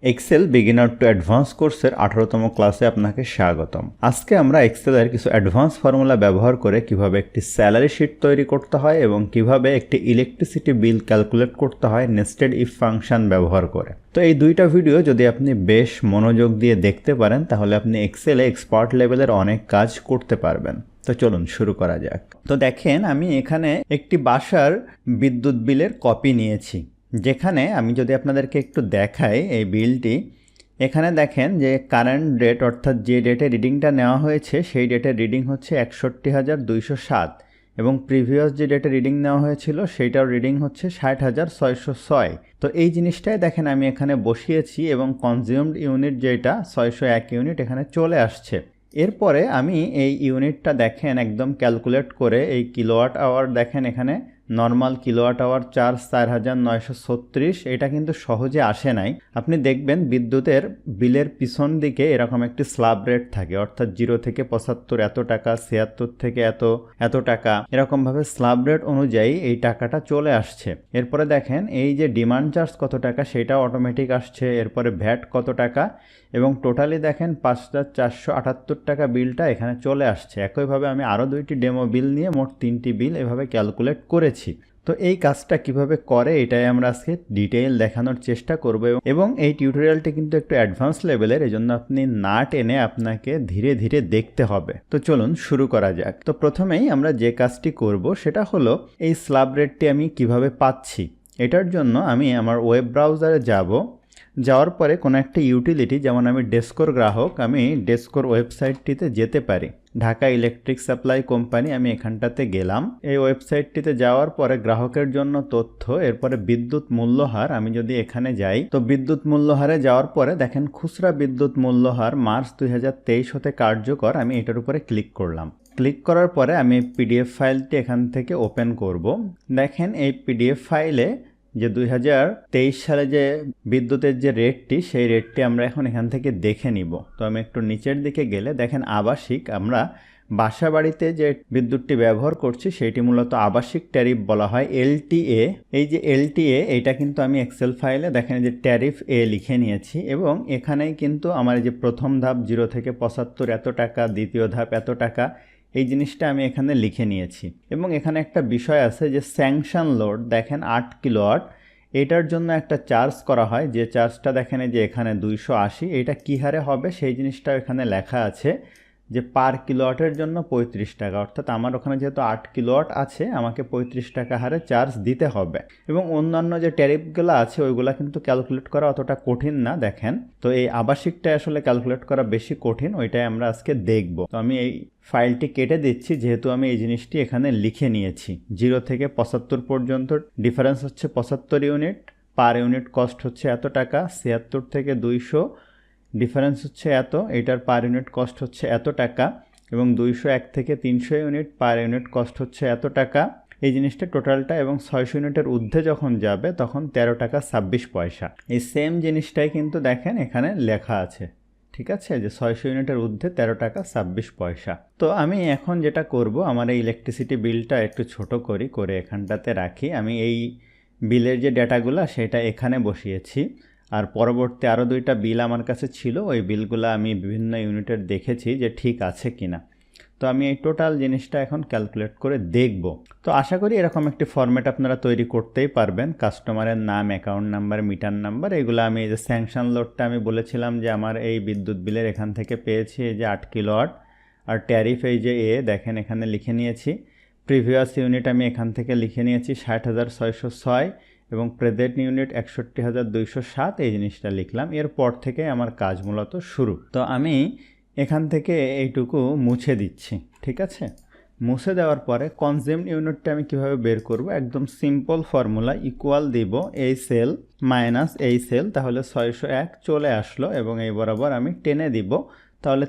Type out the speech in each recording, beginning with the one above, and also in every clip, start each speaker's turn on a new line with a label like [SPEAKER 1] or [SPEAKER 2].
[SPEAKER 1] Excel beginner to advance কোর্সের 18তম ক্লাসে আপনাকে স্বাগতম। আজকে আমরা এক্সেলের কিছু অ্যাডভান্স ফর্মুলা ব্যবহার করে কিভাবে একটি স্যালারি শিট তৈরি করতে হয় এবং কিভাবে একটি ইলেকট্রিসিটি বিল ক্যালকুলেট করতে হয় নেস্টেড ইফ ফাংশন ব্যবহার করে। তো এই দুইটা ভিডিও যদি আপনি বেশ মনোযোগ দিয়ে দেখতে পারেন তাহলে আপনি এক্সেলে এক্সপার্ট লেভেলের অনেক কাজ করতে পারবেন। তো চলুন শুরু করা যাক। তো দেখেন, আমি এখানে একটি বাসার বিদ্যুৎ বিলের কপি নিয়েছি, যেখানে আমি যদি আপনাদেরকে একটু দেখাই এই বিলটি, এখানে দেখেন যে কারেন্ট ডেট অর্থাৎ যে ডেটে রিডিংটা নেওয়া হয়েছে সেই ডেটের রিডিং হচ্ছে ৬১,২০৭ এবং প্রিভিয়াস যে ডেটে রিডিং নেওয়া হয়েছিল সেইটার রিডিং হচ্ছে ৬০,৬০৬। তো এই জিনিসটাই দেখেন আমি এখানে বসিয়েছি এবং কনজিউমড ইউনিট যেটা ৬০১ ইউনিট এখানে চলে আসছে। এরপরে আমি এই ইউনিটটা দেখেন একদম ক্যালকুলেট করে এই কিলোওয়াট আওয়ার দেখেন এখানে নর্মাল কিলোওয়াট আওয়ার চার্জ ৪,৯৩৬, এটা কিন্তু সহজে আসে নাই। আপনি দেখবেন বিদ্যুতের বিলের পিছন দিকে এরকম একটি স্ল্যাব রেট থাকে, অর্থাৎ 0 থেকে ৭৫ এত টাকা, ৭৬ থেকে এত টাকা, এরকমভাবে স্ল্যাব রেট অনুযায়ী এই টাকাটা চলে আসছে। এরপরে দেখেন এই যে ডিমান্ড চার্জ কত টাকা সেটাও অটোমেটিক আসছে, এরপরে ভ্যাট কত টাকা এবং টোটালি দেখেন ৫,৪৭৮ টাকা বিলটা এখানে চলে আসছে। একইভাবে আমি আরও দুইটি ডেমো বিল নিয়ে মোট 3টি বিল এভাবে ক্যালকুলেট করেছি। তো এই কাজটা কিভাবে করে এটাই আমরা আজকে ডিটেইল দেখানোর চেষ্টা করব এবং এই টিউটোরিয়ালটি কিন্তু একটু অ্যাডভান্স লেভেলের, এজন্য আপনি না টেনে আপনাকে ধীরে ধীরে দেখতে হবে। তো চলুন শুরু করা যাক। তো প্রথমেই আমরা যে কাজটি করব সেটা হলো এই স্ল্যাব রেটটি আমি কিভাবে পাচ্ছি। এটার জন্য আমি আমার ওয়েব ব্রাউজারে যাওয়ার পরে কোনো একটা ইউটিলিটি, যেমন আমি ডেসকোর গ্রাহক, আমি ডেসকোর ওয়েবসাইটটিতে যেতে পারি। ঢাকা ইলেকট্রিক সাপ্লাই কোম্পানি, আমি এখানটাতে গেলাম। এই ওয়েবসাইটটিতে যাওয়ার পরে গ্রাহকের জন্য তথ্য, এরপরে বিদ্যুৎ মূল্যহার, আমি যদি এখানে যাই তো বিদ্যুৎ মূল্যহারে যাওয়ার পরে দেখেন খুচরা বিদ্যুৎ মূল্যহার মার্চ ২০২৩ হতে কার্যকর, আমি এটার উপরে ক্লিক করলাম। ক্লিক করার পরে আমি পিডিএফ ফাইলটি এখান থেকে ওপেন করব। দেখেন এই পিডিএফ ফাইলে যে ২০২৩ সালে যে বিদ্যুতের যে রেটটি সেই রেটটি আমরা এখন এখান থেকে দেখে নিব। তো আমি একটু নিচের দিকে গেলে দেখেন আবাসিক, আমরা বাসা বাড়িতে যে বিদ্যুৎটি ব্যবহার করছি সেইটি মূলত আবাসিক ট্যারিফ বলা হয়, এলটিএ। এই যে এলটিএ এইটা কিন্তু আমি এক্সেল ফাইলে দেখেন যে ট্যারিফ এ লিখে নিয়েছি এবং এখানেই কিন্তু আমার যে প্রথম ধাপ 0 থেকে ৭৫ এত টাকা, দ্বিতীয় ধাপ এত টাকা, এই জিনিসটা আমি এখানে লিখে নিয়েছি। এবং এখানে একটা বিষয় আছে যে স্যাংশন লোড, দেখেন ৮ কিলোওয়াট, এটার জন্য একটা চার্জ করা হয়, যে চার্জটা দেখেন যে এখানে ২৮০, এটা কী হারে হবে সেই জিনিসটাও এখানে লেখা আছে যে পার কিলোওয়াটের জন্য ৩৫ টাকা, অর্থাৎ আমার ওখানে যেহেতু ৮ কিলোওয়াট আছে আমাকে ৩৫ টাকা হারে চার্জ দিতে হবে। এবং অন্যান্য যে ট্যারিফগুলো আছে ওইগুলো কিন্তু ক্যালকুলেট করা অতটা কঠিন না দেখেন। তো এই আবাসিকটা আসলে ক্যালকুলেট করা বেশি কঠিন, ওইটাই আমরা আজকে দেখব। তো আমি এই ফাইলটি কেটে দিচ্ছি যেহেতু আমি এই জিনিসটি এখানে লিখে নিয়েছি। 0 থেকে ৭৫ পর্যন্ত ডিফারেন্স হচ্ছে ৭৫ ইউনিট, পার ইউনিট কস্ট হচ্ছে এত টাকা। ৭৬ থেকে ২০০ ডিফারেন্স হচ্ছে এত, এটার পার ইউনিট কস্ট হচ্ছে এত টাকা। এবং ২০১ থেকে ৩০০ ইউনিট, পার ইউনিট কস্ট হচ্ছে এত টাকা। এই জিনিসটা টোটালটা, এবং ৬০০ ইউনিটের ঊর্ধ্বে যখন যাবে তখন ১৩ টাকা ২৬ পয়সা। এই সেম জিনিসটাই কিন্তু দেখেন এখানে লেখা আছে, ঠিক আছে, যে ৬০০ ইউনিটের ঊর্ধ্বে ১৩ টাকা ২৬ পয়সা। তো আমি এখন যেটা করব, আমার এই ইলেকট্রিসিটি বিলটা একটু ছোট করে এখানটাতে রাখি। আমি এই বিলের যে ডেটাগুলো সেটা এখানে বসিয়েছি, আর পরবর্তী আরও দুইটা বিল আমার কাছে ছিল, ওই বিলগুলো আমি বিভিন্ন ইউনিটের দেখেছি যে ঠিক আছে কিনা। তো আমি এই টোটাল জিনিসটা এখন ক্যালকুলেট করে দেখব। তো আশা করি এরকম একটি ফরম্যাট আপনারা তৈরি করতেই পারবেন। কাস্টমারের নাম, অ্যাকাউন্ট নাম্বার, মিটার নাম্বার, এগুলো আমি এই যে স্যাংশন লোডটা আমি বলেছিলাম যে আমার এই বিদ্যুৎ বিলের এখান থেকে পেয়েছি এই যে ৮ কিলোওয়াট, আর ট্যারিফ এই যে দেখেন এখানে লিখে নিয়েছি। প্রিভিয়াস ইউনিট আমি এখান থেকে লিখে নিয়েছি ৬০,৬০৬ এবং প্রেজেন্ট ইউনিট ৬১,২০৭, এই জিনিসটা লিখলাম। এরপর থেকে আমার কাজ মূলত শুরু। তো আমি এখান থেকে এইটুকু মুছে দিচ্ছি, ঠিক আছে। মুছে দেওয়ার পরে কনজিউমড ইউনিটটা আমি কীভাবে বের করব, একদম সিম্পল ফর্মুলা, ইকুয়াল দিব এই সেল মাইনাস এই সেল, তাহলে ৬০১ চলে আসলো এবং এই বরাবর আমি টেনে দিব, তাহলে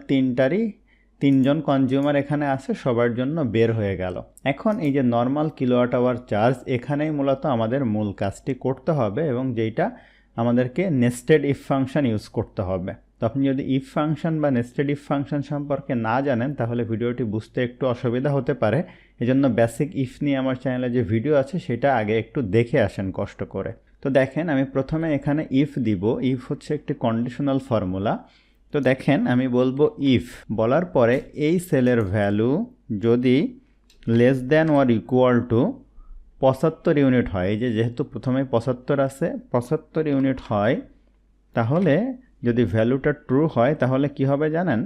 [SPEAKER 1] তিনজন কনজিউমার এখানে আছে, সবার জন্য বের হয়ে গেল। এখন এই যে নর্মাল কিলোওয়াট আওয়ার চার্জ, এখানেই মূলত আমাদের মূল কাজটি করতে হবে এবং যেইটা আমাদেরকে নেস্টেড ইফ ফাংশন ইউজ করতে হবে। তো আপনি যদি ইফ ফাংশন বা নেস্টেড ইফ ফাংশন সম্পর্কে না জানেন তাহলে ভিডিওটি বুঝতে একটু অসুবিধা হতে পারে। এজন্য বেসিক ইফ নিয়ে আমার চ্যানেলে যে ভিডিও আছে সেটা আগে একটু দেখে আসেন কষ্ট করে। তো দেখেন আমি প্রথমে এখানে ইফ দিব, ইফ হচ্ছে একটি কন্ডিশনাল ফর্মুলা। তো দেখেন আমি বলবো ইফ বলার পরে এই সেলের ভ্যালু যদি less than or equal two 75 unit হয়, এই যে যেহেতু প্রথমে 75 আছে, 75 ইউনিট হয়, তাহলে যদি ভ্যালুটা ট্রু হয় তাহলে কি হবে জানেন,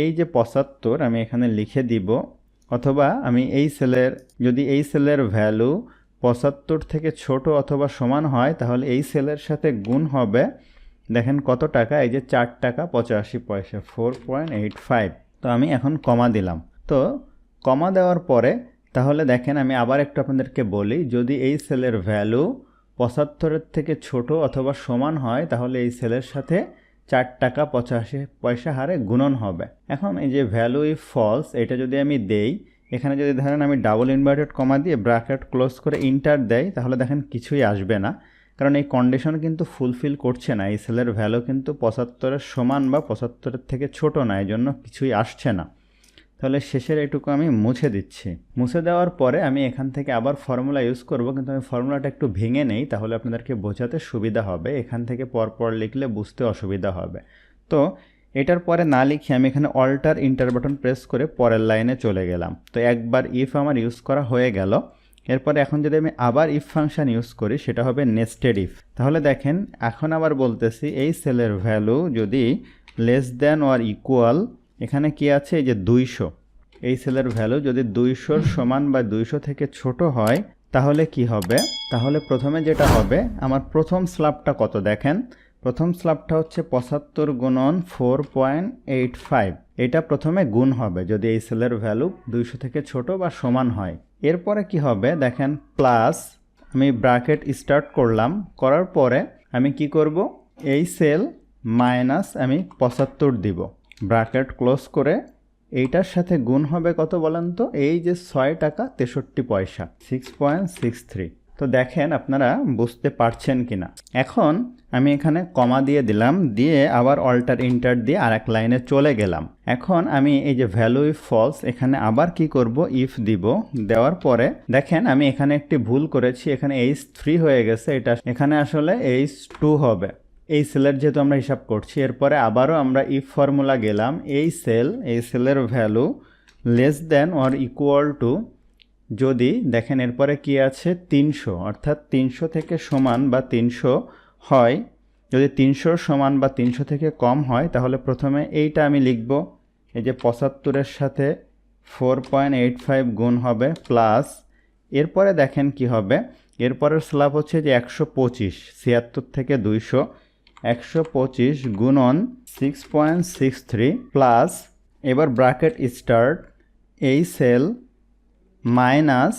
[SPEAKER 1] এই যে 75 আমি এখানে লিখে দিব, অথবা আমি এই সেলের যদি এই সেলের ভ্যালু 75 থেকে ছোট অথবা সমান হয় তাহলে এই সেলের সাথে গুণ হবে, দেখেন কত টাকা, এই যে 4 টাকা 85 পয়সা, 4.85। তো আমি এখন কমা দিলাম। তো কমা দেওয়ার পরে তাহলে দেখেন আমি আবার একটু আপনাদেরকে বলি, যদি এই সেলের ভ্যালু 75 থেকে ছোট অথবা সমান হয় তাহলে এই সেলের সাথে 4 টাকা 85 পয়সা হারে গুণন হবে। এখন এই যে ভ্যালু ইফ ফলস, এটা যদি আমি দেই, এখানে যদি ধরেন আমি ডাবল ইনভার্টেড কমা দিয়ে ব্র্যাকেট ক্লোজ করে ইন্টার দেই, তাহলে দেখেন কিছুই আসবে না, কারণ এই কন্ডিশন কিন্তু ফুলফিল করছে না, এই সেলের ভ্যালু কিন্তু 75 সমান বা 75 থেকে ছোট না, এই জন্য কিছুই আসছে না। তাহলে শেষের এটুকু আমি মুছে দিচ্ছি। মুছে দেওয়ার পরে আমি এখান থেকে আবার ফর্মুলা ইউজ করব, কিন্তু আমি ফর্মুলাটা একটু ভেঙে নেই, তাহলে আপনাদেরকে বোঝাতে সুবিধা হবে, এখান থেকে পরপর লিখলে বুঝতে অসুবিধা হবে। তো এটার পরে না লিখে আমি এখানে অল্টার ইন্টার বাটন প্রেস করে পরের লাইনে চলে গেলাম। তো একবার ইফ আমার ইউজ করা হয়ে গেল। এরপরে এখন যদি আমি আবার ইফ ফাংশন ইউজ করি সেটা হবে নেস্টেড ইফ। তাহলে দেখেন এখন আবার বলতেছি এই সেলের ভ্যালু যদি লেস দ্যান অর ইকুয়াল, এখানে কি আছে, এই যে 200, এই সেলের ভ্যালু যদি 200 সমান বা 200 থেকে ছোট হয় তাহলে কি হবে, তাহলে প্রথমে যেটা হবে, আমার প্রথম স্ল্যাবটা কত দেখেন, প্রথম স্ল্যাবটা হচ্ছে 75 গুণন 4.85, এটা প্রথমে গুণ হবে যদি এই সেলের ভ্যালু 200 থেকে ছোট বা সমান হয়। এরপরে কি হবে দেখেন, প্লাস আমি ব্র্যাকেট স্টার্ট করলাম, করার পরে আমি কি করব, এই সেল মাইনাস আমি 75 দিব, ব্র্যাকেট ক্লোজ করে এইটার সাথে গুণ হবে কত বলেন তো, এই যে 6 টাকা 63 পয়সা, 6.63। তো দেখেন আপনারা বুঝতে পারছেন কিনা। এখন আমি এখানে কমা দিয়ে দিলাম, দিয়ে আবার অল্টার ইন্টার দিয়ে আরেক লাইনে চলে গেলাম। এখন আমি এই যে ভ্যালু ইফ ফলস, এখানে আবার কি করব, ইফ দিব, দেওয়ার পরে দেখেন আমি এখানে একটি ভুল করেছি, এখানে H3 হয়ে গেছে, এটা এখানে আসলে H2 হবে, এই সেলের যেহেতু আমরা হিসাব করছি। এরপরে আবারও আমরা ইফ ফর্মুলা গেলাম, এই সেলের value less than or equal two, যদি দেখেন এরপরে কি আছে 300, অর্থাৎ 300 থেকে সমান বা 300 হয়, যদি 300 সমান বা 300 থেকে কম হয় তাহলে প্রথমে এইটা আমি লিখব, এই যে 75-এর সাথে 4.85 গুণ হবে, প্লাস এরপরে দেখেন কি হবে, এরপরের স্ল্যাব হচ্ছে যে 125, 76 থেকে 200, 125 গুণন 6.63 প্লাস, এবার ব্র্যাকেট স্টার্ট, এই সেল মাইনাস,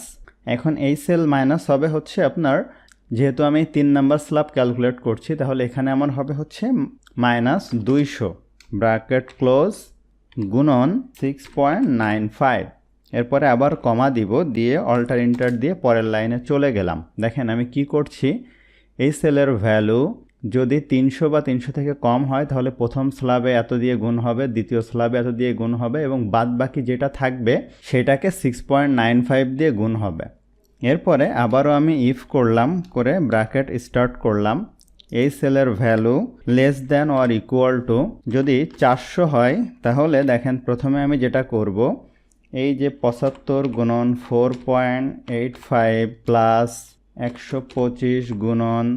[SPEAKER 1] এখন এই সেল মাইনাস হবে হচ্ছে আপনার, যেহেতু আমি 3 নাম্বার স্ল্যাব ক্যালকুলেট করছি তাহলে এখানে আমার হবে হচ্ছে মাইনাস 200, ব্র্যাকেট ক্লোজ, গুণন 6.95, এরপরে আবার কমা দিব, দিয়ে অল্টার ইন্টার দিয়ে পরের লাইনে চলে গেলাম। দেখেন আমি কি করছি, এই সেলের ভ্যালু যদি 300 বা 300 থেকে কম হয় তাহলে প্রথম স্ল্যাবে এত দিয়ে গুণ হবে, দ্বিতীয় স্ল্যাবে এত দিয়ে গুণ হবে, এবং বাদ বাকি যেটা থাকবে সেটাকে 6.95 দিয়ে গুণ হবে। এরপরে আবারও আমি ইফ করলাম, করে ব্র্যাকেট স্টার্ট করলাম, এই সেলের value less than or equal two, যদি 400 হয় তাহলে দেখেন প্রথমে আমি যেটা করব, এই যে 75 গুণন 4.85 প্লাস 125 গুণন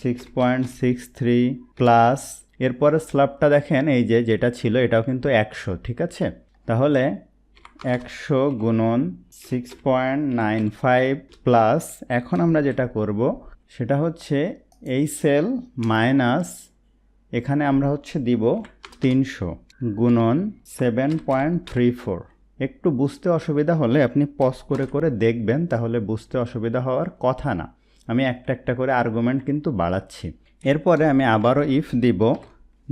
[SPEAKER 1] 6.63 প্লাস, এরপরে স্ল্যাবটা দেখেন এই যে যেটা ছিল এটাও কিন্তু 100, ঠিক আছে, তাহলে 100 গুণন 6.95 প্লাস, এখন আমরা যেটা করব সেটা হচ্ছে এই সেল মাইনাস, এখানে আমরা হচ্ছে দিব 300 গুণন 7.34। একটু বুঝতে অসুবিধা হলে আপনি পজ করে করে দেখবেন, তাহলে বুঝতে অসুবিধা হওয়ার কথা না, আমি একটা একটা করে আর্গুমেন্ট কিন্তু বাড়াচ্ছি। এরপরে আমি আবারও ইফ দিব,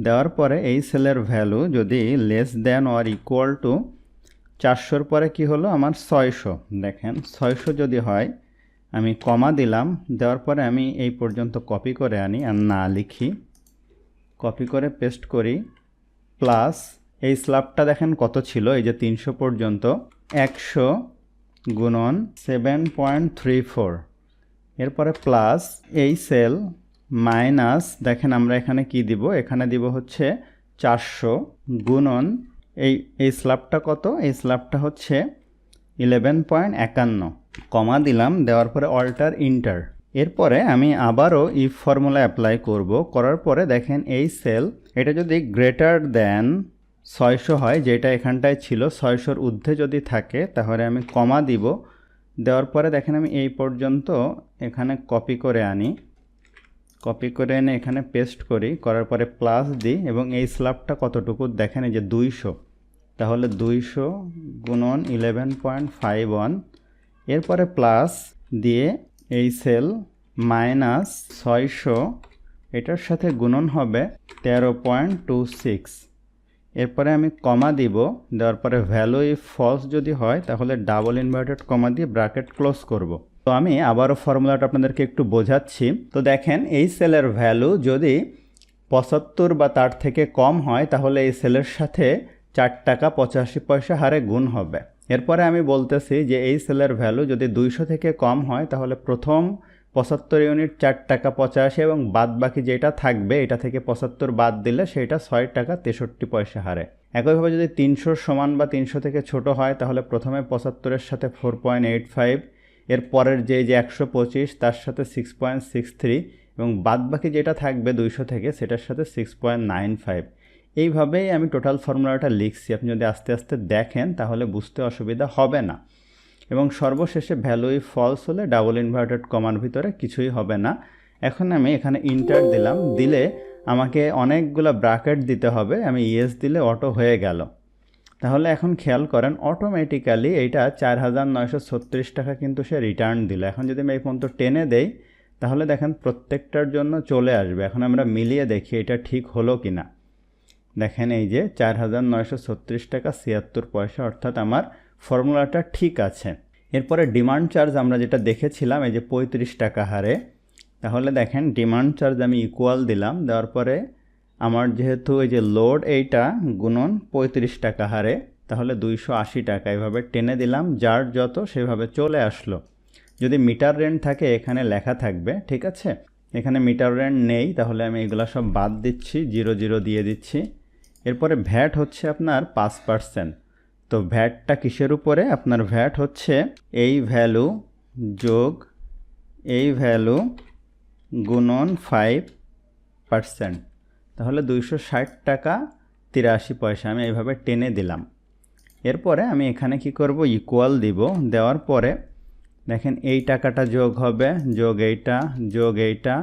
[SPEAKER 1] দেওয়ার পরে এই সেলের ভ্যালু যদি less than or equal to 400-র পরে কি হলো আমার 600, দেখেন 600 যদি হয়, আমি কমা দিলাম, দেওয়ার পরে আমি এই পর্যন্ত কপি করে আনি আর না লিখি, কপি করে পেস্ট করি, প্লাস এই স্ল্যাবটা দেখেন কত ছিল, এই যে 300 পর্যন্ত, 100 গুণন 7.34 এরপরে প্লাস এই সেল মাইনাস, দেখেন আমরা এখানে কি দিব, এখানে দিব হচ্ছে 400 গুণন এই স্ল্যাবটা কত, এই স্ল্যাবটা হচ্ছে 11.51, কমা দিলাম, দেওয়ার পরে অল্টার ইন্টার। এরপরে আমি আবারও ইফ ফর্মুলা অ্যাপ্লাই করব, করার পরে দেখেন এই সেল এটা যদি গ্রেটার দেন 600 হয়, যেটা এখানটায় ছিল 600-র ঊর্ধ্বে যদি থাকে তাহলে আমি কমা দিব, দেওয়ার পরে দেখেন আমি এই পর্যন্ত এখানে কপি করে আনি, কপি করে এনে এখানে পেস্ট করি, করার পরে প্লাস দিই এবং এই স্ল্যাবটা কতটুকু দেখেন এই যে 200, তাহলে 200 গুণন 11.51, এরপরে প্লাস দিয়ে এই সেল মাইনাস 600 এটার সাথে গুণন হবে 13.26, এরপরে আমি কমা দিব, দেওয়ার পরে ভ্যালু ইফ ফলস যদি হয় তাহলে ডাবল ইনভার্টেড কমা দিয়ে ব্র্যাকেট ক্লোজ করব। তো আমি আবারও ফর্মুলাটা আপনাদেরকে একটু বোঝাচ্ছি। তো দেখেন এই সেলের ভ্যালু যদি 75 বা তার থেকে কম হয় তাহলে এই সেলের সাথে 4 টাকা 85 পয়সা হারে গুণ হবে। এরপরে আমি বলতেছি যে এই সেলের ভ্যালু যদি 200 থেকে কম হয় তাহলে প্রথম 75 ইউনিট 4 টাকা 85 এবং বাদ বাকি যেটা থাকবে এটা থেকে 75 বাদ দিলে সেটা 6 টাকা 63 পয়সা হারে। একইভাবে যদি 300 সমান বা 300 থেকে ছোট হয় তাহলে প্রথমে 75-এর সাথে 4.85, এর পরের যে 125 তার সাথে 6.63 এবং বাদ বাকি যেটা থাকবে 200 থেকে সেটার সাথে 6.95। এইভাবেই আমি টোটাল ফর্মুলাটা লিখছি, আপনি যদি আস্তে আস্তে দেখেন তাহলে বুঝতে অসুবিধা হবে না। এবং সর্বশেষে ভ্যালু ইফ ফলস হলে ডাবল ইনভার্টেড কমার ভিতরে কিছুই হবে না। এখন আমি এখানে ইন্টার দিলাম, দিলে আমাকে অনেকগুলো ব্র্যাকেট দিতে হবে, আমি ইয়েস দিলে অটো হয়ে গেল। তাহলে এখন খেয়াল করেন অটোমেটিক্যালি এইটা 4936 টাকা কিন্তু সে রিটার্ন দিল। এখন যদি আমি এই পর্যন্ত টেনে দেই তাহলে দেখেন প্রত্যেকটার জন্য চলে আসবে। এখন আমরা মিলিয়ে দেখি এটা ঠিক হলো কি না। দেখেন এই যে 4936 টাকা 76 পয়সা, অর্থাৎ আমার ফর্মুলাটা ঠিক আছে। এরপরে ডিমান্ড চার্জ আমরা যেটা দেখেছিলাম এই যে 35 টাকা হারে, তাহলে দেখেন ডিমান্ড চার্জ আমি ইকুয়াল দিলাম, দেওয়ার পরে আমার যেহেতু এই যে লোড এইটা গুণন 35 টাকা হারে, তাহলে 280 টাকা, এভাবে টেনে দিলাম, যার যত সেভাবে চলে আসলো। যদি মিটার রেন্ট থাকে এখানে লেখা থাকবে, ঠিক আছে। এখানে মিটার রেন্ট নেই, তাহলে আমি এগুলো সব বাদ দিচ্ছি, 00 দিয়ে দিচ্ছি। এরপরে ভ্যাট হচ্ছে আপনার 5%। তো ভ্যাটটা কিসের উপরে, আপনার ভ্যাট হচ্ছে এই ভ্যালু যোগ এই ভ্যালু গুণন 5%, তাহলে 260 টাকা 83 পয়সা। আমি এইভাবে টেনে দিলাম। এরপরে আমি এখানে কি করব, ইকুয়াল দিব, দেওয়ার পরে দেখেন এই টাকাটা যোগ হবে, যোগ এইটা, যোগ এইটা,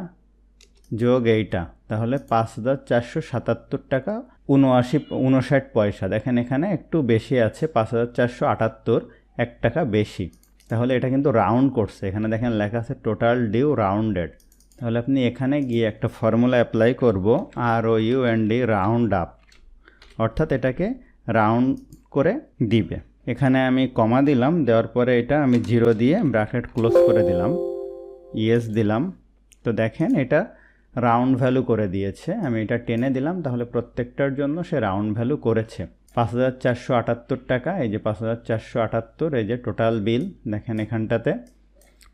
[SPEAKER 1] যোগ এইটা, তাহলে 5477 টাকা 59 পয়সা। দেখেন এখানে একটু বেশি আছে, 5478, 1 টাকা বেশি। তাহলে এটা কিন্তু রাউন্ড করছে, এখানে দেখেন লেখা আছে টোটাল ডিউ রাউন্ডেড। তাহলে আপনি এখানে গিয়ে একটা ফর্মুলা অ্যাপ্লাই করব, ROUND রাউন্ড আপ, অর্থাৎ এটাকে রাউন্ড করে দিবে। এখানে আমি কমা দিলাম, দেওয়ার পরে এটা আমি 0 দিয়ে ব্র্যাকেট ক্লোজ করে দিলাম, ইয়েস দিলাম। তো দেখেন এটা রাউন্ড ভ্যালু করে দিয়েছে। আমি এটা টেনে দিলাম, তাহলে প্রত্যেকটার জন্য সে রাউন্ড ভ্যালু করেছে। 5478 টাকা, এই যে 5478, এই যে টোটাল বিল দেখেন এখানটাতে।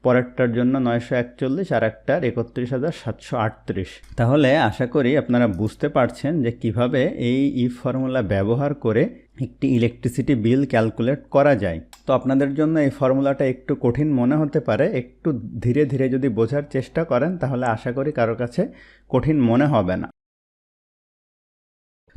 [SPEAKER 1] পরেরটার জন্য 941 আর একটার 31,738। তাহলে আশা করি আপনারা বুঝতে পারছেন যে কিভাবে এই ইফ ফর্মুলা ব্যবহার করে একটি ইলেকট্রিসিটি বিল ক্যালকুলেট করা যায়। তো আপনাদের জন্য এই ফর্মুলাটা একটু কঠিন মনে হতে পারে, একটু ধীরে ধীরে যদি বোঝার চেষ্টা করেন তাহলে আশা করি কারোর কাছে কঠিন মনে হবে না।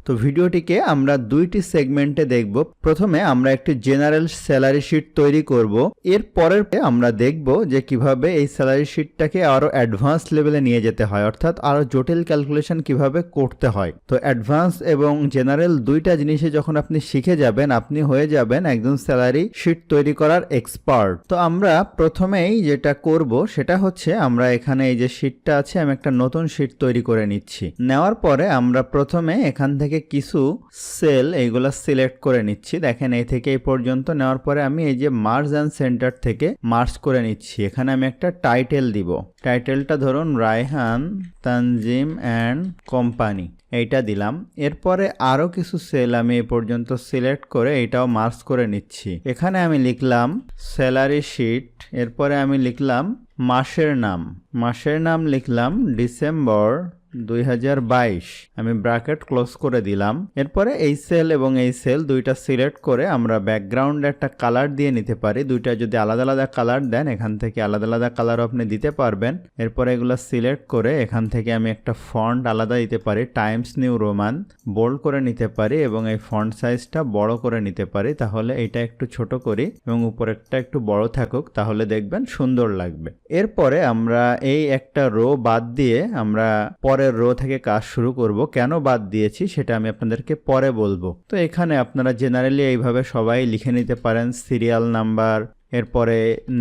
[SPEAKER 1] তো ভিডিওটিকে আমরা দুইটি সেগমেন্টে দেখব। প্রথমে আমরা একটি জেনারেল স্যালারি শিট তৈরি করব, এর পরের আমরা দেখব যে কিভাবে এই স্যালারি শিটটাকে আরো অ্যাডভান্স লেভেলে নিয়ে যেতে হয়, অর্থাৎ আরো জটিল ক্যালকুলেশন কিভাবে করতে হয়। তো অ্যাডভান্স এবং জেনারেল দুইটা জিনিসে যখন আপনি শিখে যাবেন আপনি হয়ে যাবেন একজন স্যালারি শিট তৈরি করার এক্সপার্ট। তো আমরা প্রথমেই যেটা করব সেটা হচ্ছে আমরা এখানে এই যে শিটটা আছে আমি একটা নতুন শিট তৈরি করে নিচ্ছি। নেওয়ার পরে আমরা প্রথমে এখান থেকে কিছু সেল এইগুলা সিলেক্ট করে নিচ্ছি। দেখেন এই থেকে এই পর্যন্ত নেওয়ার পরে আমি এই যে মার্জ অ্যান্ড সেন্টার থেকে মার্জ করে নিচ্ছি। এখানে আমি একটা টাইটেল দিব, টাইটেলটা ধরুন রায়হান তানজিম অ্যান্ড কোম্পানি। এইটা দিলাম। এরপরে আরও কিছু সেল আমি এ পর্যন্ত সিলেক্ট করে এইটাও মার্জ করে নিচ্ছি। এখানে আমি লিখলাম স্যালারি শিট, এরপরে আমি লিখলাম মাসের নাম লিখলাম ডিসেম্বর 2022, আমি ব্র্যাকেট ক্লোজ করে দিলাম। এরপরে এই সেল এবং এই সেল দুইটা সিলেক্ট করে আমরা ব্যাকগ্রাউন্ডে একটা কালার দিয়ে নিতে পারি। দুইটা যদি আলাদা আলাদা কালার দেন এখান থেকে আলাদা আলাদা কালারও আপনি দিতে পারবেন। এরপরে এগুলো সিলেক্ট করে এখান থেকে আমি একটা ফন্ট আলাদা দিতে পারি, টাইমস নিউ রোমান, বোল্ড করে নিতে পারি এবং এই ফন্ট সাইজটা বড় করে নিতে পারি। তাহলে এটা একটু ছোট করি এবং উপরেরটা একটু বড় থাকুক, তাহলে দেখবেন সুন্দর লাগবে। এরপরে আমরা এই একটা রো বাদ দিয়ে আমরা পরের রো থেকে কাজ শুরু করব। কেন বাদ দিয়েছি সেটা আমি আপনাদেরকে পরে বলবো। তো এখানে আপনারা জেনারেলি এইভাবে সবাই লিখে নিতে পারেন সিরিয়াল নাম্বার, এরপরে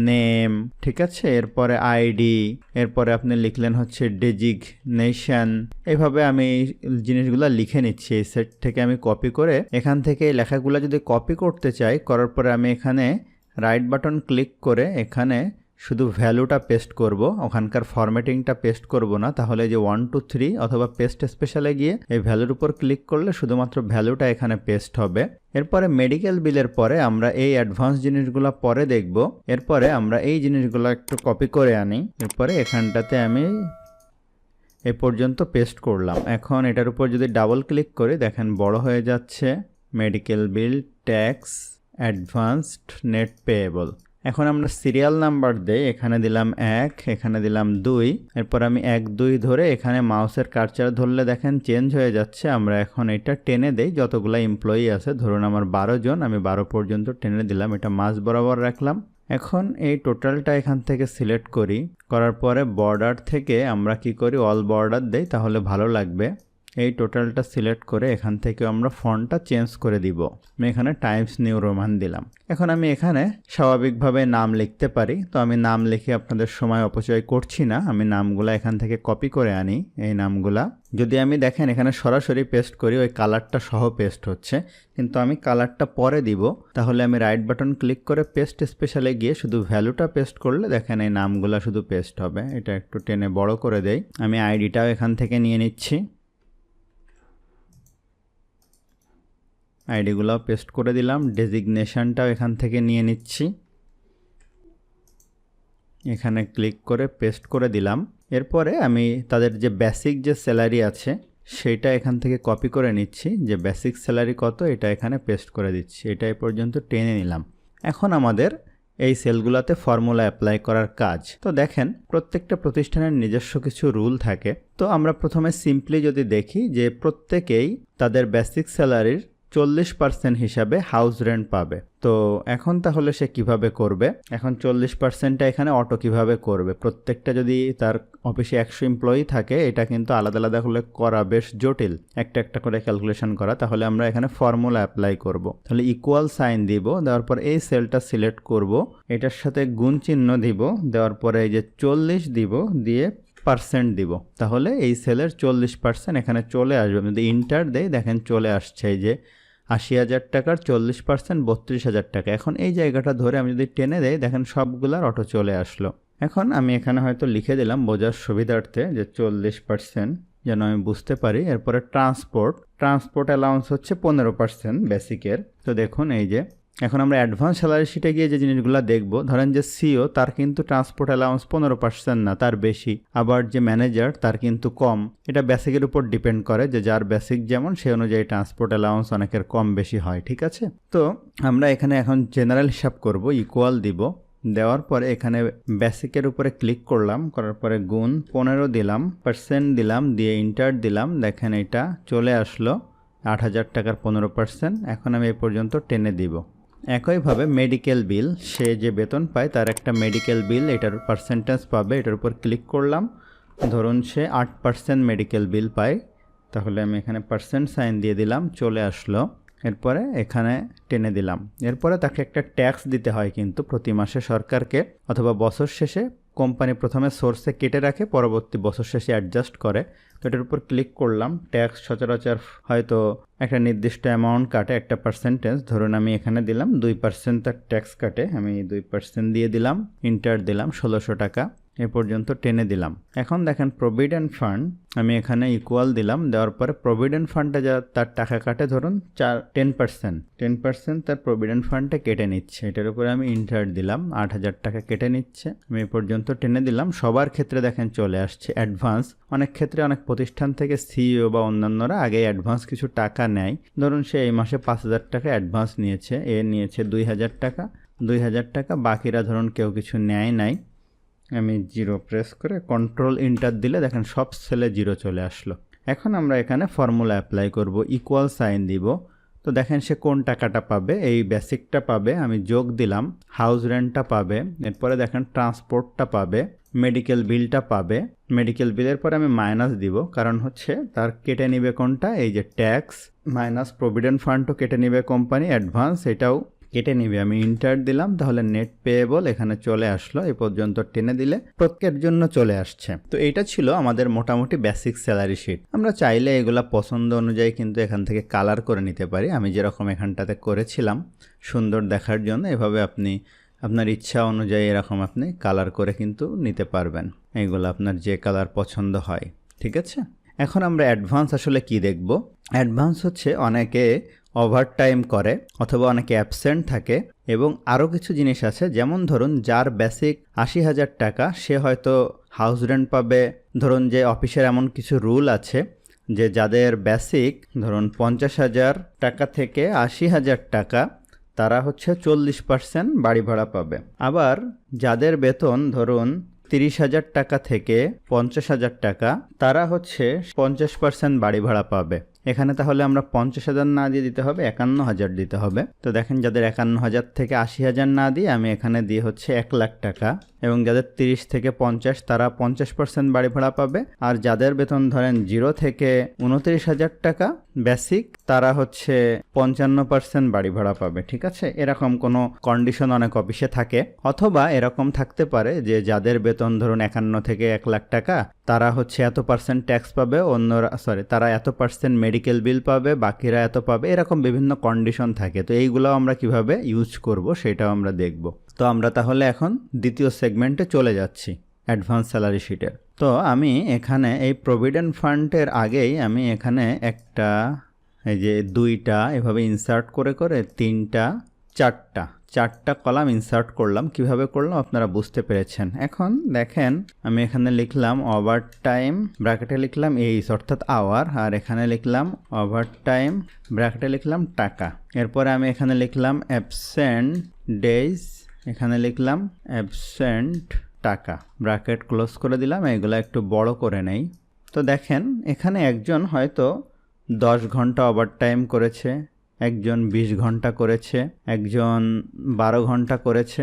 [SPEAKER 1] নেম, ঠিক আছে, এরপরে আইডি, এরপরে আপনি লিখলেন হচ্ছে ডেজিগনেশন। এইভাবে আমি জিনিসগুলো লিখে নিচ্ছি। এই সেট থেকে আমি কপি করে এখান থেকে লেখাগুলো যদি কপি করতে চাই, করার পরে আমি এখানে রাইট বাটন ক্লিক করে এখানে শুধু ভ্যালুটা পেস্ট করব, ওখানকার ফরম্যাটিংটা পেস্ট করব না। তাহলে যে 1 2 3 অথবা পেস্ট স্পেশালে গিয়ে এই ভ্যালুর উপর ক্লিক করলে শুধুমাত্র ভ্যালুটা এখানে পেস্ট হবে। এরপরে মেডিকেল বিলের পরে আমরা এই অ্যাডভান্স জিনিসগুলো পরে দেখব। এরপরে আমরা এই জিনিসগুলো একটু কপি করে আনি। এরপরে এখানটাতে আমি এ পর্যন্ত পেস্ট করলাম। এখন এটার উপর যদি ডাবল ক্লিক করি দেখেন বড় হয়ে যাচ্ছে, মেডিকেল বিল, ট্যাক্স, অ্যাডভান্সড, নেট পেয়েবল। এখন আমরা সিরিয়াল নাম্বার দেই, এখানে দিলাম 1, এখানে দিলাম 2, এরপর আমি 1 2 ধরে এখানে মাউসের কার্সার ধরলে দেখেন চেঞ্জ হয়ে যাচ্ছে। আমরা এখন এটা টেনে দেই, যতগুলা এমপ্লয়ি আছে, ধরুন আমার 12 জন, আমি 12 পর্যন্ত টেনে দিলাম, এটা মাঝ বরাবর রাখলাম। এখন এই টোটালটা এখান থেকে সিলেক্ট করি, করার পরে বর্ডার থেকে আমরা কি করি অল বর্ডার দেই, তাহলে ভালো লাগবে। এই টোটালটা সিলেক্ট করে এখান থেকে আমরা ফন্টটা চেঞ্জ করে দিব। আমি এখানে টাইমস নিউ রোমান দিলাম। এখন আমি এখানে স্বাভাবিকভাবে নাম লিখতে পারি, তো আমি নাম লিখে আপনাদের সময় অপচয় করছি না। আমি নামগুলা এখান থেকে কপি করে আনি। এই নামগুলা যদি আমি দেখেন এখানে সরাসরি পেস্ট করি, ওই কালারটা সহ পেস্ট হচ্ছে, কিন্তু আমি কালারটা পরে দিব। তাহলে আমি রাইট বাটন ক্লিক করে পেস্ট স্পেশালে গিয়ে শুধু ভ্যালুটা পেস্ট করলে দেখেন এই নামগুলা শুধু পেস্ট হবে। এটা একটু টেনে বড় করে দেই। আমি আইডিটাও এখান থেকে নিয়ে নিচ্ছি, আইডিগুলো পেস্ট করে দিলাম। ডেজিগনেশনটাও এখান থেকে নিয়ে নিচ্ছি, এখানে ক্লিক করে পেস্ট করে দিলাম। এরপরে আমি তাদের যে বেসিক যে স্যালারি আছে সেটা এখান থেকে কপি করে নিচ্ছি, যে বেসিক স্যালারি কত এটা এখানে পেস্ট করে দিচ্ছি। এটা এ পর্যন্ত টেনে নিলাম। এখন আমাদের এই সেলগুলোতে ফর্মুলা অ্যাপ্লাই করার কাজ। তো দেখেন প্রত্যেকটা প্রতিষ্ঠানের নিজস্ব কিছু রুল থাকে। তো আমরা প্রথমে সিম্পলি যদি দেখি যে প্রত্যেকেই তাদের বেসিক স্যালারির 40% হিসাবে হাউস রেন্ট পাবে। তো এখন তাহলে সে কিভাবে করবে? এখন 40%টা এখানে অটো কিভাবে করবে? প্রত্যেকটা যদি তার অফিসে 100 এমপ্লয়ি থাকে, এটা কিন্তু আলাদা আলাদা করে করা বেশ জটিল, একটা একটা করে ক্যালকুলেশন করা। তাহলে আমরা এখানে ফর্মুলা অ্যাপ্লাই করব। তাহলে ইকুয়াল সাইন দিব, দেওয়ার পর এই সেলটা সিলেক্ট করব, এটার সাথে গুণ চিহ্ন দিব, দেওয়ার পরে এই যে 40 দিব, দিয়ে পার্সেন্ট দিব। তাহলে এই সেলের 40% এখানে চলে আসবে। যদি ইন্টার দেই দেখেন চলে আসছে, এই যে 80,000 টাকার 40% 32,000 টাকা। এখন এই জায়গাটা ধরে আমি যদি টেনে দেই দেখেন সবগুলার অটো চলে আসলো। এখন আমি এখানে হয়তো লিখে দিলাম বোঝার সুবিধার্থে যে 40%, যেন আমি বুঝতে পারি। এরপরে ট্রান্সপোর্ট অ্যালাউন্স হচ্ছে 15% বেসিকের। তো দেখুন এই যে এখন আমরা অ্যাডভান্স স্যালারি শিটে গিয়ে যে জিনিসগুলো দেখব, ধরেন যে সিও তার কিন্তু ট্রান্সপোর্ট অ্যালাউন্স 15% না, তার বেশি। আবার যে ম্যানেজার তার কিন্তু কম। এটা বেসিকের উপর ডিপেন্ড করে, যে যার বেসিক যেমন সে অনুযায়ী ট্রান্সপোর্ট অ্যালাউন্স অনেকের কম বেশি হয়, ঠিক আছে। তো আমরা এখানে এখন জেনারেল হিসাব করব, ইকুয়াল দিব, দেওয়ার পরে এখানে বেসিকের উপরে ক্লিক করলাম, করার পরে গুণ 15 দিলাম, পার্সেন্ট দিলাম, দিয়ে ইন্টার দিলাম। দেখেন এটা চলে আসলো 8,000 টাকার 15%। এখন আমি এ পর্যন্ত টেনে দিব। একইভাবে মেডিকেল বিল, সে যে বেতন পায় তার একটা মেডিকেল বিল, এটার পার্সেন্টেজ পাবে। এটার উপর ক্লিক করলাম, ধরুন সে 8% মেডিকেল বিল পায়, তাহলে আমি এখানে পার্সেন্ট সাইন দিয়ে দিলাম, চলে আসলো। এরপরে এখানে টেনে দিলাম। এরপরে তাকে একটা ট্যাক্স দিতে হয় কিন্তু প্রতি মাসে সরকারকে, অথবা বছর শেষে কোম্পানি প্রথমে সোর্সে কেটে রাখে, পরবর্তী বছর শেষে অ্যাডজাস্ট করে। তো এটার উপর ক্লিক করলাম। ট্যাক্স সচরাচর হয়তো একটা নির্দিষ্ট অ্যামাউন্ট কাটে, একটা পার্সেন্টেজ, ধরুন আমি এখানে দিলাম 2% তার ট্যাক্স কাটে, আমি 2% দিয়ে দিলাম, ইন্টার দিলাম, 1600 টাকা। এ পর্যন্ত টেনে দিলাম। এখন দেখেন প্রভিডেন্ট ফান্ড আমি এখানে ইকুয়াল দিলাম, দেওয়ার পরে প্রভিডেন্ট ফান্ডে যা তার টাকা কাটে ধরুন 10% তার প্রভিডেন্ট ফান্ডে কেটে নিচ্ছে। এটার উপরে আমি ইন্টার দিলাম, 8,000 টাকা কেটে নিচ্ছে। আমি এ পর্যন্ত টেনে দিলাম। সবার ক্ষেত্রে দেখেন চলে আসছে অ্যাডভান্স। অনেক ক্ষেত্রে অনেক প্রতিষ্ঠান থেকে সিইও বা অন্যান্যরা আগে অ্যাডভান্স কিছু টাকা নেয়। ধরুন সে এই মাসে 5,000 টাকা অ্যাডভান্স নিয়েছে, নিয়েছে 2,000 টাকা, 2,000 টাকা, বাকিরা ধরুন কেউ কিছু নেয় নাই। আমি 0 প্রেস করে কন্ট্রোল ইন্টার দিলে দেখেন সব সেলে 0 চলে আসলো। এখন আমরা এখানে ফর্মুলা অ্যাপ্লাই করব, ইকুয়াল সাইন দিব। তো দেখেন সে কোন টাকাটা পাবে, এই বেসিকটা পাবে, আমি যোগ দিলাম, হাউস রেন্টটা পাবে, এরপরে দেখেন ট্রান্সপোর্টটা পাবে, মেডিকেল বিলটা পাবে। মেডিকেল বিলের পরে আমি মাইনাস দিব, কারণ হচ্ছে তার কেটে নিবে কোনটা, এই যে ট্যাক্স মাইনাস প্রভিডেন্ট ফান্ডও কেটে নিবে কোম্পানি, অ্যাডভান্স এটাও কেটে নিবে। আমি ইন্টার দিলাম, তাহলে নেট পেয়েবল এখানে চলে আসলো। এই পর্যন্ত টেনে দিলে প্রত্যেকের জন্য চলে আসছে। তো এইটা ছিল আমাদের মোটামুটি বেসিক স্যালারি শিট। আমরা চাইলে এগুলা পছন্দ অনুযায়ী কিন্তু এখান থেকে কালার করে নিতে পারি। আমি যেরকম এখানটাতে করেছিলাম সুন্দর দেখার জন্য, এভাবে আপনি আপনার ইচ্ছা অনুযায়ী এরকম আপনি কালার করে কিন্তু নিতে পারবেন। এইগুলো আপনার যে কালার পছন্দ হয়, ঠিক আছে। এখন আমরা অ্যাডভান্স আসলে কি দেখব। অ্যাডভান্স হচ্ছে অনেকে ওভারটাইম করে অথবা অনেকে অ্যাবসেন্ট থাকে এবং আরও কিছু জিনিস আছে। যেমন ধরুন যার বেসিক 80,000 টাকা সে হয়তো হাউস রেন্ট পাবে। ধরুন যে অফিসের এমন কিছু রুল আছে যে যাদের বেসিক ধরুন 50,000 টাকা থেকে 80,000 টাকা তারা হচ্ছে 40% বাড়ি ভাড়া পাবে। আবার যাদের বেতন ধরুন 30,000 টাকা থেকে 50,000 টাকা তারা হচ্ছে 50% বাড়ি ভাড়া পাবে। এখানে তাহলে আমরা 50,000 না দিয়ে দিতে হবে 51,000 দিতে হবে। তো দেখেন যাদের 51,000 থেকে 80,000 না দিয়ে আমি এখানে দিয়ে হচ্ছে 1,00,000 টাকা, এবং যাদের 30 থেকে 50 তারা 50% বাড়ি ভাড়া পাবে। আর যাদের বেতন ধরেন 0 থেকে 29,000 টাকা বেসিক তারা হচ্ছে 55% বাড়ি ভাড়া পাবে, ঠিক আছে। এরকম কোনো কন্ডিশন অনেক অফিসে থাকে। অথবা এরকম থাকতে পারে যে যাদের বেতন ধরুন 51 থেকে 1,00,000 টাকা তারা হচ্ছে এত % ট্যাক্স পাবে, অন্যরা তারা এত % মেডিকেল বিল পাবে, বাকিরা এত পাবে। এরকম বিভিন্ন কন্ডিশন থাকে। তো এইগুলো আমরা কিভাবে ইউজ করব সেটাও আমরা দেখব। তো আমরা তাহলে এখন দ্বিতীয় সেগমেন্টে চলে যাচ্ছি, অ্যাডভান্স স্যালারি শিটের। তো আমি এখানে এই প্রভিডেন্ট ফান্ডের আগেই আমি এখানে একটা এই যে 2টা এভাবে ইনসার্ট করে করে 3টা 4টা কলাম ইনসার্ট করলাম। কিভাবে করলাম আপনারা বুঝতে পেরেছেন। এখন দেখেন আমি এখানে লিখলাম ওভার টাইম, ব্র্যাকেটে লিখলাম এইস অর্থাৎ আওয়ার, আর এখানে লিখলাম ওভার টাইম, ব্র্যাকেটে লিখলাম টাকা। এরপরে আমি এখানে লিখলাম অ্যাবসেন্ট ডেজ, এখানে লিখলাম অ্যাবসেন্ট টাকা, ব্র্যাকেট ক্লোজ করে দিলাম। এগুলো একটু বড় করে নেই। তো দেখেন এখানে একজন হয়তো 10 ঘন্টা ওভারটাইম করেছে, একজন 20 ঘন্টা করেছে, একজন 12 ঘন্টা করেছে,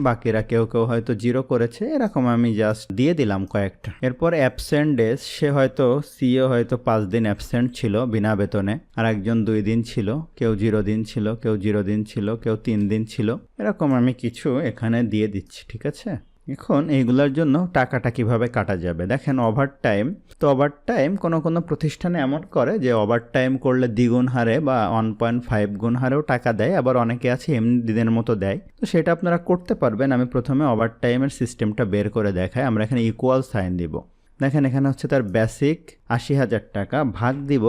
[SPEAKER 1] বাকিরা কেউ কেউ হয়তো 0 করেছে। এরকম আমি জাস্ট দিয়ে দিলাম কয়েকটা। এরপর অ্যাবসেন্ট ডেজ, সে হয়তো সিও হয়তো 5 দিন অ্যাবসেন্ট ছিল বিনা বেতনে, আর একজন 2 দিন ছিল, কেউ 0 দিন ছিল, কেউ 0 দিন ছিল, কেউ 3 দিন ছিল। এরকম আমি কিছু এখানে দিয়ে দিচ্ছি, ঠিক আছে। এখন এইগুলোর জন্য টাকাটা কিভাবে কাটা যাবে দেখেন। ওভারটাইম, তো ওভারটাইম কোনো কোনো প্রতিষ্ঠানে এমন করে যে ওভারটাইম করলে দ্বিগুণ হারে বা 1.5 গুণ হারেও টাকা দেয়, আবার অনেকে আছে এমনি দিনের মতো দেয়। তো সেটা আপনারা করতে পারবেন। আমি প্রথমে ওভারটাইমের সিস্টেমটা বের করে দেখাই। আমরা এখানে ইকুয়াল সাইন দিব। দেখেন এখানে হচ্ছে তার বেসিক 80,000 টাকা, ভাগ দিব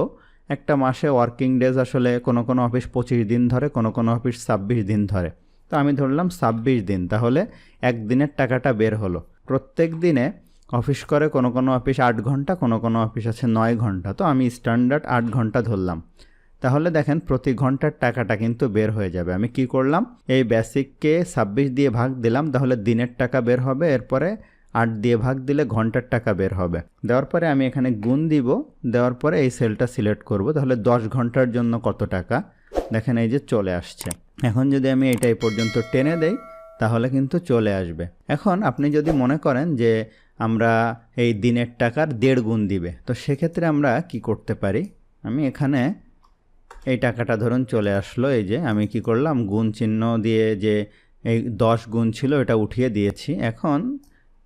[SPEAKER 1] একটা মাসে ওয়ার্কিং ডেজ। আসলে কোনো কোনো অফিস 25 দিন ধরে, কোনো কোনো অফিস 26 দিন ধরে। তো আমি ধরলাম 26 দিন, তাহলে একদিনের টাকাটা বের হলো। প্রত্যেক দিনে অফিস করে কোনো কোনো অফিস 8 ঘন্টা, কোনো কোনো অফিস আছে 9 ঘন্টা। তো আমি স্ট্যান্ডার্ড 8 ঘন্টা ধরলাম। তাহলে দেখেন প্রতি ঘন্টার টাকাটা কিন্তু বের হয়ে যাবে। আমি কি করলাম, এই বেসিককে 26 দিয়ে ভাগ দিলাম, তাহলে দিনের টাকা বের হবে। এরপরে 8 দিয়ে ভাগ দিলে ঘন্টার টাকা বের হবে। দেওয়ার পরে আমি এখানে গুণ দিব, দেওয়ার পরে এই সেলটা সিলেক্ট করব। তাহলে 10 ঘন্টার জন্য কত টাকা দেখেন এই যে চলে আসছে। এখন যদি আমি এইটাই পর্যন্ত টেনে দেই তাহলে কিন্তু চলে আসবে। এখন আপনি যদি মনে করেন যে আমরা এই দিনের টাকার 1.5 গুণ দিবে, তো সেক্ষেত্রে আমরা কি করতে পারি, আমি এখানে এই টাকাটা ধরুন চলে আসলো। এই যে আমি কি করলাম, গুণ চিহ্ন দিয়ে যে এই 10 গুণ ছিল এটা উঠিয়ে দিয়েছি। এখন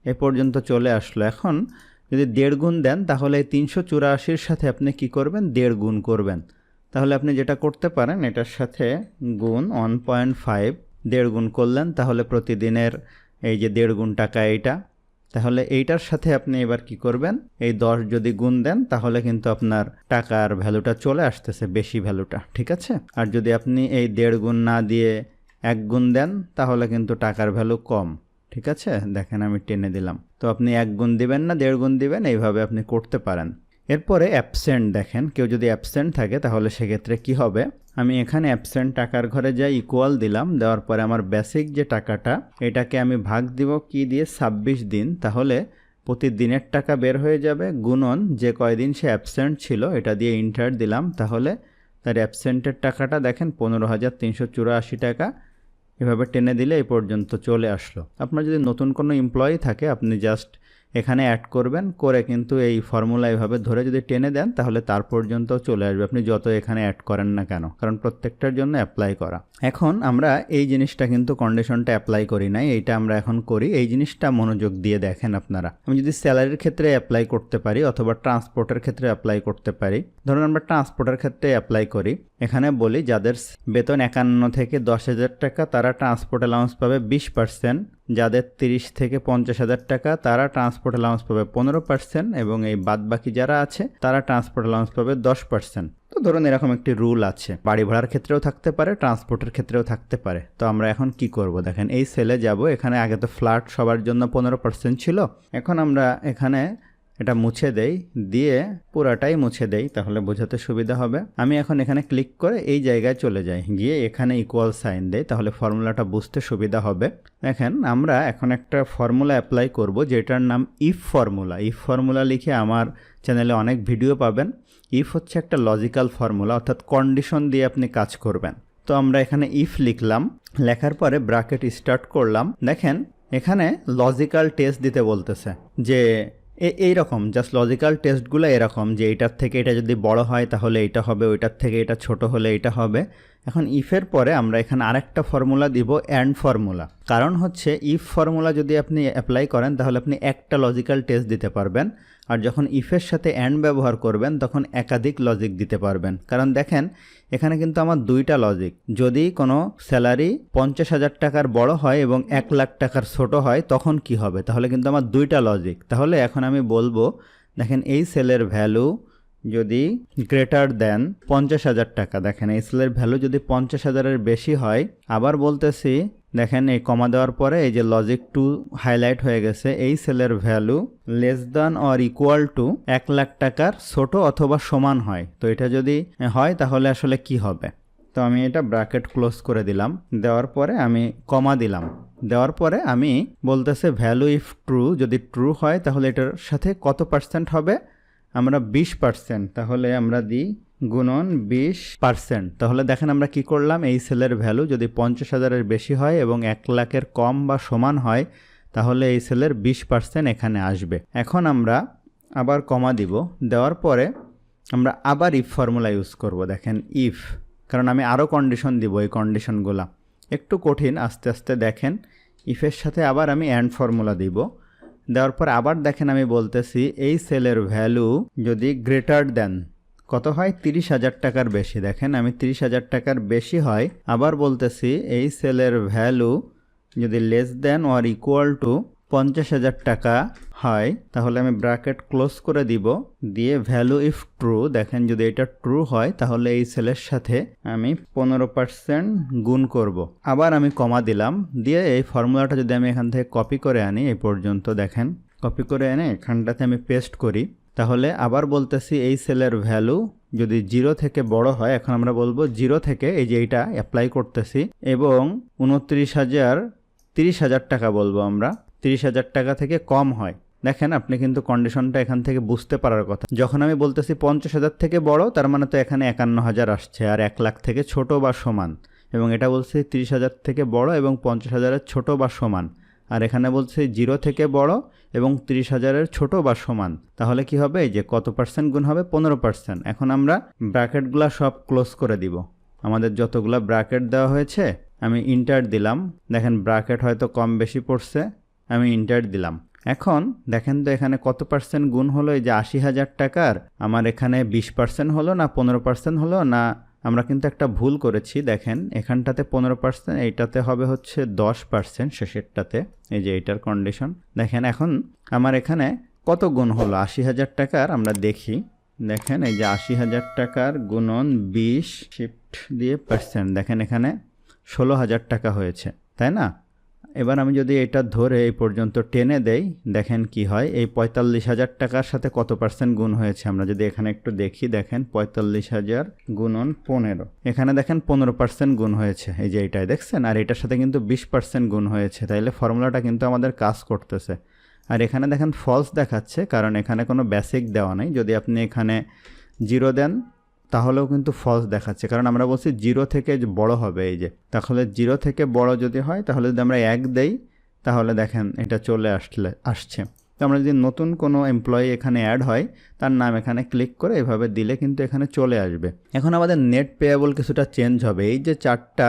[SPEAKER 1] এ পর্যন্ত চলে আসলো। এখন যদি 1.5 গুণ দেন তাহলে এই 384-র সাথে আপনি কি করবেন, 1.5 গুণ করবেন। তাহলে আপনি যেটা করতে পারেন এটার সাথে গুণ 1.5, 1.5 গুণ করলেন, তাহলে প্রতিদিনের এই যে 1.5 গুণ টাকা এইটা, তাহলে এইটার সাথে আপনি এবার কি করবেন, এই 10 যদি গুণ দেন তাহলে কিন্তু আপনার টাকার ভ্যালুটা চলে আসতেছে, বেশি ভ্যালুটা, ঠিক আছে। আর যদি আপনি এই 1.5 গুণ না দিয়ে 1 গুণ দেন তাহলে কিন্তু টাকার ভ্যালু কম, ঠিক আছে। দেখেন আমি টেনে দিলাম, তো আপনি 1 গুণ দিবেন না 1.5 গুণ দিবেন, এইভাবে আপনি করতে পারেন। এরপরে অ্যাবসেন্ট দেখেন, কেউ যদি অ্যাবসেন্ট থাকে তাহলে সেক্ষেত্রে কি হবে, আমি এখানে অ্যাবসেন্ট টাকার ঘরে যাই, ইকুয়াল দিলাম, দেওয়ার পরে আমার বেসিক যে টাকাটা এটাকে আমি ভাগ দিব কি দিয়ে, 26 দিন, তাহলে প্রতিদিনের টাকা বের হয়ে যাবে, গুণন যে কয়দিন সে অ্যাবসেন্ট ছিল এটা দিয়ে ইন্টার দিলাম, তাহলে তার অ্যাবসেন্টের টাকাটা দেখেন 15,384 টাকা। এভাবে টেনে দিলে এই পর্যন্ত চলে আসলো। আপনার যদি নতুন কোনো এমপ্লয়ি থাকে আপনি জাস্ট এখানে অ্যাড করবেন, করে কিন্তু এই ফর্মুলা এভাবে ধরে যদি টেনে দেন তাহলে তার পর্যন্ত চলে আসবে, আপনি যত এখানে অ্যাড করেন না কেন, কারণ প্রত্যেকটার জন্য অ্যাপ্লাই করা। এখন আমরা এই জিনিসটা কিন্তু কন্ডিশনটা অ্যাপ্লাই করি নাই, এইটা আমরা এখন করি। এই জিনিসটা মনোযোগ দিয়ে দেখেন আপনারা। আমি যদি স্যালারির ক্ষেত্রে অ্যাপ্লাই করতে পারি অথবা ট্রান্সপোর্টের ক্ষেত্রে অ্যাপ্লাই করতে পারি, ধরুন আমরা ট্রান্সপোর্টের ক্ষেত্রে অ্যাপ্লাই করি, এখানে বলি যাদের বেতন 51 থেকে 10,000 টাকা তারা ট্রান্সপোর্ট অ্যালাউন্স পাবে 20%, যাদের 30 থেকে 50,000 টাকা তারা ট্রান্সপোর্ট অ্যালাউন্স পাবে 15%, এবং এই বাদ বাকি যারা আছে তারা ট্রান্সপোর্ট অ্যালাউন্স পাবে 10%। তো ধরুন এরকম একটি রুল আছে, বাড়ি ভাড়ার ক্ষেত্রেও থাকতে পারে, ট্রান্সপোর্টের ক্ষেত্রেও থাকতে পারে। তো আমরা এখন কি করব, দেখেন এই সেলে যাব, এখানে আগে তো ফ্ল্যাট সবার জন্য 15% ছিল, এখন আমরা এখানে এটা মুছে দেই, দিয়ে পুরাটাই মুছে দেই, তাহলে বোঝাতে সুবিধা হবে। আমি এখন এখানে ক্লিক করে এই জায়গায় চলে যাই, গিয়ে এখানে ইকুয়াল সাইন দেই, তাহলে ফর্মুলাটা বুঝতে সুবিধা হবে। দেখেন আমরা এখন একটা ফর্মুলা অ্যাপ্লাই করব যেটার নাম ইফ ফর্মুলা। ইফ ফর্মুলা লিখে আমার চ্যানেলে অনেক ভিডিও পাবেন। ইফ হচ্ছে একটা লজিক্যাল ফর্মুলা, অর্থাৎ কন্ডিশন দিয়ে আপনি কাজ করবেন। তো আমরা এখানে ইফ লিখলাম, লেখার পরে ব্র্যাকেট স্টার্ট করলাম। দেখেন এখানে লজিক্যাল টেস্ট দিতে বলতেছে, যে এইরকম জাস্ট লজিক্যাল টেস্টগুলো এরকম, যে এটার থেকে এটা যদি বড় হয় তাহলে এটা হবে, ওইটার থেকে এটা ছোট হলে এটা হবে। এখন ইফের পরে আমরা এখানে আরেকটা ফর্মুলা দিব, অ্যান্ড ফর্মুলা। কারণ হচ্ছে ইফ ফর্মুলা যদি আপনি অ্যাপ্লাই করেন তাহলে আপনি একটা লজিক্যাল টেস্ট দিতে পারবেন, আর যখন ইফের সাথে অ্যান্ড ব্যবহার করবেন তখন একাধিক লজিক দিতে পারবেন। কারণ দেখেন এখানে কিন্তু আমার দুইটা লজিক, যদি কোনো স্যালারি 50,000 টাকার বড় হয় এবং 1 লাখ টাকার ছোট হয় তখন কি হবে, তাহলে কিন্তু আমার দুইটা লজিক। তাহলে এখন আমি বলবো, দেখেন এই সেলের ভ্যালু যদি গ্রেটার দেন 50,000 টাকা, দেখেন এই সেলের ভ্যালু যদি 50,000-এর বেশি হয়, আবার বলতেছি দেখেন এই কমা দেওয়ার পরে এই যে লজিক 2 হাইলাইট হয়ে গেছে, এই সেলের value less than or equal two 1 lakh টাকার ছোট অথবা সমান হয়, তো এটা যদি হয় তাহলে আসলে কি হবে। তো আমি এটা ব্র্যাকেট ক্লোজ করে দিলাম, দেওয়ার পরে আমি কমা দিলাম, দেওয়ার পরে আমি বলতেছে ভ্যালু ইফ ট্রু, যদি ট্রু হয় তাহলে এটার সাথে কত পার্সেন্ট হবে, আমরা 20%, তাহলে আমরা দিই গুণন 20%। তাহলে দেখেন আমরা কি করলাম, এই সেলের ভ্যালু যদি 50,000-এর বেশি হয় এবং 1 লাখের কম বা সমান হয় তাহলে এই সেলের 20% এখানে আসবে। এখন আমরা আবার কমা দিব, দেওয়ার পরে আমরা আবার ইফ ফর্মুলা ইউজ করব। দেখেন ইফ, কারণ আমি আরও কন্ডিশন দিব, এই কন্ডিশনগুলো একটু কঠিন, আস্তে আস্তে দেখেন। ইফের সাথে আবার আমি অ্যান্ড ফর্মুলা দিব, দেওয়ার পর আবার দেখেন আমি বলতেছি এই সেলের ভ্যালু যদি গ্রেটার দেন কত হয়, 30,000 টাকার বেশি। দেখেন আমি 30,000 টাকার বেশি হয়, আবার বলতেছি এই সেলের ভ্যালু যদি less than or equal two 50,000 টাকা হয়, তাহলে আমি ব্র্যাকেট ক্লোজ করে দিব, দিয়ে ভ্যালু ইফ ট্রু, দেখেন যদি এটা ট্রু হয় তাহলে এই সেলের সাথে আমি 15% গুণ করব। আবার আমি কমা দিলাম, দিয়ে এই ফর্মুলাটা যদি আমি এখান থেকে কপি করে আনি, এই পর্যন্ত দেখেন কপি করে এনে এখানটাতে আমি পেস্ট করি, তাহলে আবার বলতেছি এই সেলের ভ্যালু যদি 0 থেকে বড় হয়, এখন আমরা বলবো 0 থেকে, এই যে এইটা অ্যাপ্লাই করতেছি, এবং 30,000 টাকা বলবো আমরা, 30,000 টাকা থেকে কম হয়। দেখেন আপনি কিন্তু কন্ডিশনটা এখান থেকে বুঝতে পারার কথা, যখন আমি বলতেছি 50,000 থেকে বড়, তার মানে তো এখানে 51,000 আসছে, আর 1 লাখ থেকে ছোট বা সমান, এবং এটা বলছে 30,000 থেকে বড় এবং 50,000-এর ছোট বা সমান, আর এখানে বলছে 0 থেকে বড় এবং 30,000-এর ছোট বা সমান, তাহলে কি হবে, এই যে কত পার্সেন্ট গুণ হবে, 15%। এখন আমরা ব্র্যাকেটগুলো সব ক্লোজ করে দিব, আমাদের যতগুলো ব্র্যাকেট দেওয়া হয়েছে আমি ইন্টার দিলাম, দেখেন ব্র্যাকেট হয়তো কম বেশি পড়ছে, আমি ইন্টার দিলাম। এখন দেখেন তো এখানে কত পার্সেন্ট গুণ হলো, এই যে 80,000 টাকার আমার এখানে 20% হলো না 15% হলো না আমরা কিন্তু একটা ভুল করেছি, দেখেন এখানটাতে 15%, এইটাতে হবে হচ্ছে 10% শেষেরটাতে। এই যে এইটার কন্ডিশন দেখেন। এখন আমার এখানে কত গুণ হলো 80,000 টাকার, আমরা দেখি। দেখেন এই যে 80,000 টাকার গুণন 20 শিফট দিয়ে পার্সেন্ট, দেখেন এখানে 16,000 টাকা হয়েছে, তাই না? এবার আমি যদি এটা ধরে এই পর্যন্ত টেনে দেই, দেখেন কি হয়। এই 45,000 টাকার সাথে কত পার্সেন্ট গুণ হয়েছে আমরা যদি এখানে একটু দেখি, দেখেন 45,000 গুণন 15, এখানে দেখেন 15% গুণ হয়েছে, এই যে এইটাই দেখছেন। আর এটার সাথে কিন্তু 20% গুণ হয়েছে, তাইলে ফর্মুলাটা কিন্তু আমাদের কাজ করতেছে। আর এখানে দেখেন ফলস দেখাচ্ছে, কারণ এখানে কোনো বেসিক দেওয়া নেই। যদি আপনি এখানে 0 দেন তাহলেও কিন্তু ফলস দেখাচ্ছে, কারণ আমরা বলছি 0 থেকে বড় হবে। এই যে তাহলে 0 থেকে বড় যদি হয়, তাহলে যদি আমরা 1 দেই তাহলে দেখেন এটা চলে আসছে। তো আমরা যদি নতুন কোনো এমপ্লয়ি এখানে অ্যাড হয়, তার নাম এখানে ক্লিক করে এভাবে দিলে কিন্তু এখানে চলে আসবে। এখন আমাদের নেট পেয়েবল কিছুটা চেঞ্জ হবে। এই যে 4টা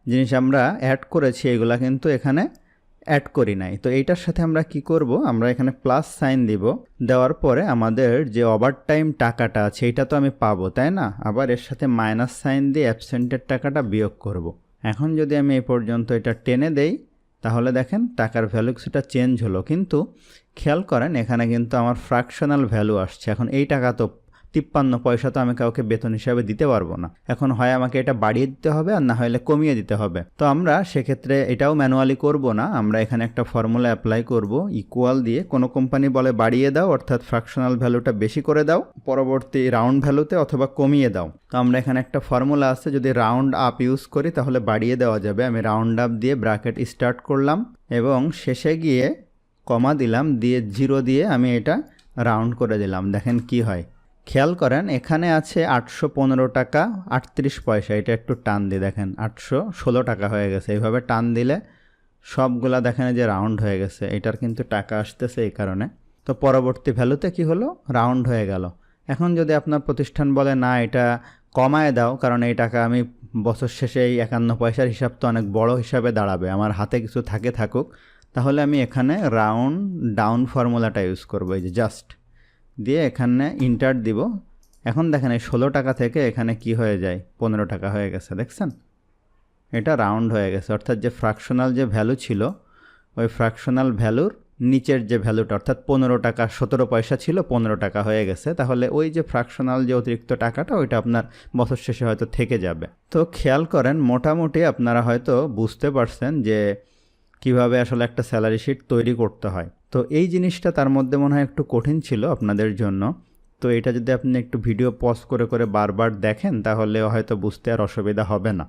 [SPEAKER 1] জিনিস আমরা অ্যাড করেছি, এগুলা কিন্তু এখানে অ্যাড করি নাই। তো এইটার সাথে আমরা কি করব, আমরা এখানে প্লাস সাইন দিব, দেওয়ার পরে আমাদের যে ওভারটাইম টাকাটা আছে এটা তো আমি পাবো, তাই না? আবার এর সাথে মাইনাস সাইন দিয়ে অ্যাবসেন্টের টাকাটা বিয়োগ করব। এখন যদি আমি এই পর্যন্ত এটা টেনে দেই, তাহলে দেখেন টাকার ভ্যালু কিছুটা চেঞ্জ হলো, কিন্তু খেয়াল করেন এখানে কিন্তু আমার ফ্র্যাকশনাল ভ্যালু আসছে। এখন এই টাকা তো 53 পয়সা তো আমি কাউকে বেতন হিসাবে দিতে পারবো না। এখন হয় আমাকে এটা বাড়িয়ে দিতে হবে, আর না হলে কমিয়ে দিতে হবে। তো আমরা সেক্ষেত্রে এটাও ম্যানুয়ালি করব না, আমরা এখানে একটা ফর্মুলা অ্যাপ্লাই করব, ইকুয়াল দিয়ে। কোনো কোম্পানি বলে বাড়িয়ে দাও, অর্থাৎ ফ্র্যাকশনাল ভ্যালুটা বেশি করে দাও পরবর্তী রাউন্ড ভ্যালুতে, অথবা কমিয়ে দাও। তো আমরা এখানে একটা ফর্মুলা আছে, যদি রাউন্ড আপ ইউজ করি তাহলে বাড়িয়ে দেওয়া যাবে। আমি রাউন্ড আপ দিয়ে ব্র্যাকেট স্টার্ট করলাম এবং শেষে গিয়ে কমা দিলাম, দিয়ে 0 দিয়ে আমি এটা রাউন্ড করে দিলাম। দেখেন কি হয়, খেয়াল করেন এখানে আছে 815 টাকা 38 পয়সা। এটা একটু টান দিয়ে দেখেন 816 টাকা হয়ে গেছে। এইভাবে টান দিলে সবগুলা দেখেন যে রাউন্ড হয়ে গেছে, এটার কিন্তু টাকা আসতেছে এই কারণে। তো পরবর্তী ভ্যালুতে কি হলো, রাউন্ড হয়ে গেল। এখন যদি আপনার প্রতিষ্ঠান বলে না এটা কমায় দাও, কারণ এই টাকা আমি বছর শেষে এই 51 পয়সার হিসাব তো অনেক বড় হিসাবে দাঁড়াবে, আমার হাতে কিছু থাকুক, তাহলে আমি এখানে রাউন্ড ডাউন ফর্মুলাটা ইউজ করবো। এই যে জাস্ট দিয়ে এখানে ইন্টার দিব। এখন দেখেন এই 16 টাকা থেকে এখানে কি হয়ে যায়, 15 টাকা হয়ে গেছে, দেখছেন? এটা রাউন্ড হয়ে গেছে, অর্থাৎ যে ফ্র্যাকশনাল যে ভ্যালু ছিল, ওই ফ্র্যাকশনাল ভ্যালুর নিচের যে ভ্যালুটা, অর্থাৎ 15 টাকা 17 পয়সা ছিল, 15 টাকা হয়ে গেছে। তাহলে ওই যে ফ্র্যাকশনাল যে অতিরিক্ত টাকাটা, ওইটা আপনার বছর শেষে হয়তো থেকে যাবে। তো খেয়াল করেন মোটামুটি আপনারা হয়তো বুঝতে পারছেন যে কিভাবে আসলে একটা স্যালারি শিট তৈরি করতে হয়। তো এই জিনিসটা তার মধ্যে মনে হয় একটু কঠিন ছিল আপনাদের জন্য। তো এটা যদি আপনি একটু ভিডিও পজ করে বারবার দেখেন, তাহলে হয়তো বুঝতে আর অসুবিধা হবে না।